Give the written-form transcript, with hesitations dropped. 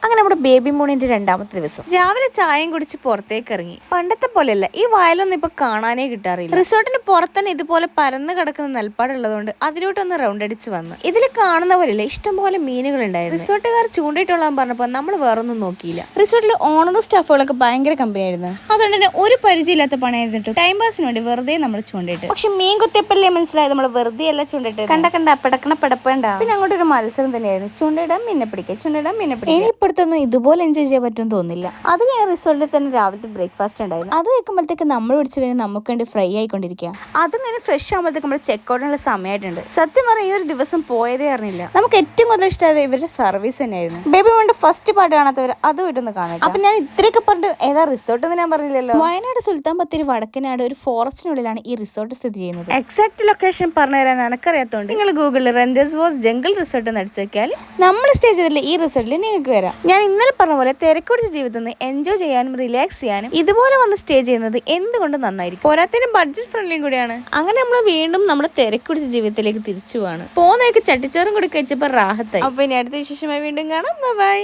അങ്ങനെ നമ്മുടെ ബേബി മൂണിന്റെ രണ്ടാമത്തെ ദിവസം രാവിലെ ചായയും കുടിച്ച് പുറത്തേക്ക് ഇറങ്ങി. പണ്ടത്തെ പോലെയല്ല, ഈ വയലൊന്നും ഇപ്പൊ കാണാനേ കിട്ടാറില്ല. റിസോർട്ടിന് പുറത്തന്നെ ഇതുപോലെ പരന്ന് കിടക്കുന്ന നെൽപ്പാടുള്ളതുകൊണ്ട് അതിലോട്ടൊന്ന് റൗണ്ട് അടിച്ച് വന്ന് ഇതിൽ കാണുന്ന പോലെയല്ല, ഇഷ്ടംപോലെ മീനുകൾ ഉണ്ടായിരുന്നു. റിസോർട്ടുകാർ ചൂണ്ടിട്ടുള്ളാൻ പറഞ്ഞപ്പോൾ നമ്മൾ വേറൊന്നും നോക്കിയില്ല. റിസോർട്ടിൽ ഓണറും സ്റ്റാഫുകളൊക്കെ ഭയങ്കര കമ്പനിയായിരുന്നു. അതുകൊണ്ട് തന്നെ ഒരു പരിചയമില്ലാത്ത പണിയായിരുന്നു. ടൈം പാസിന് വേണ്ടി വെറുതെ നമ്മൾ ചൂണ്ടിട്ട്, പക്ഷെ മീൻ കുത്തിയപ്പല്ലേ മനസ്സിലായത് നമ്മൾ വെറുതെ അല്ല ചൂണ്ടിട്ട്. കണ്ട പിടക്കണ പിടപ്പേണ്ട. പിന്നെ അങ്ങോട്ടൊരു മത്സരം തന്നെയായിരുന്നു. ചൂണ്ടിടാൻ മീനെ പിടിക്കുക, ചൂണ്ടിടാൻ മീനെ പിടിക്കുക. ഇനി ഇപ്പോഴത്തൊന്നും ഇതുപോലെ എൻജോയ് ചെയ്യാൻ പറ്റും തോന്നില്ല. അത് കഴിഞ്ഞ റിസോർട്ടിൽ തന്നെ രാവിലത്തെ ബ്രേക്ക്ഫാസ്റ്റ് ഉണ്ടായിരുന്നു. അത് കേൾക്കുമ്പോഴത്തേക്ക് നമ്മൾ പിടിച്ച് വേണ്ടി നമുക്ക് വേണ്ടി ഫ്രൈ ആയിക്കൊണ്ടിരിക്കുക. അതിങ്ങനെ ഫ്രഷ് ആകുമ്പോഴത്തേക്ക് നമ്മൾ ചെക്ക് ഔട്ടിനുള്ള സമയമായിട്ടുണ്ട്. സത്യം പറഞ്ഞാൽ ഈ ഒരു ദിവസം പോയതേ അറിഞ്ഞില്ല. നമുക്ക് ഏറ്റവും കൂടുതൽ ഇഷ്ടമായത് ഇവരുടെ സർവീസ് തന്നെയായിരുന്നു. ബേബി കൊണ്ട് ഫസ്റ്റ് പാട്ട് കാണാത്തവർ അതും ഇട്ടൊന്ന് കാണാം. അപ്പൊ ഞാൻ ഇത്രയൊക്കെ പറഞ്ഞു ഏതാ റിസോർട്ട് എന്ന് ഞാൻ പറഞ്ഞില്ലല്ലോ. വയനാട് സുൽത്താൻ ബത്തേരി വടക്കനാട് ഒരു ഫോറസ്റ്റിനുള്ളിലാണ് ഈ റിസോർട്ട് സ്ഥിതി ചെയ്യുന്നത്. എക്സാക്ട് ലൊക്കേഷൻ പറഞ്ഞു തരാൻ എനിക്കറിയാത്തതുകൊണ്ട് നിങ്ങൾ ഗൂഗിളിൽ റെന്റേഴ്സ് വാസ് ജംഗിൾ റിസോർട്ട് എന്ന് അടിച്ചു നോക്കിയാൽ നമ്മൾ സ്റ്റേ ചെയ്തില്ല ഈ റിസോർട്ടിൽ നിങ്ങൾക്ക് വരാം. ഞാൻ ഇന്നലെ പറഞ്ഞ പോലെ തിരക്കുപിടിച്ച ജീവിതത്തിൽ എൻജോയ് ചെയ്യാനും റിലാക്സ് ചെയ്യാനും ഇതുപോലെ വന്ന് സ്റ്റേ ചെയ്യുന്നത് എന്തുകൊണ്ട് നന്നായിരിക്കും. പോരാത്തതിന് ബഡ്ജറ്റ് ഫ്രണ്ട്ലിയും കൂടിയാണ്. അങ്ങനെ നമ്മൾ വീണ്ടും നമ്മുടെ തിരക്കുപിടിച്ച ജീവിതത്തിലേക്ക് തിരിച്ചു പോവാണ്. പോകുന്നതൊക്കെ ചട്ടിച്ചോറും കൂടി കഴിച്ചപ്പോൾ റാഹത്തായി. അപ്പൊ ഇനി അടുത്ത വിശേഷമായി വീണ്ടും കാണാം. ബൈ.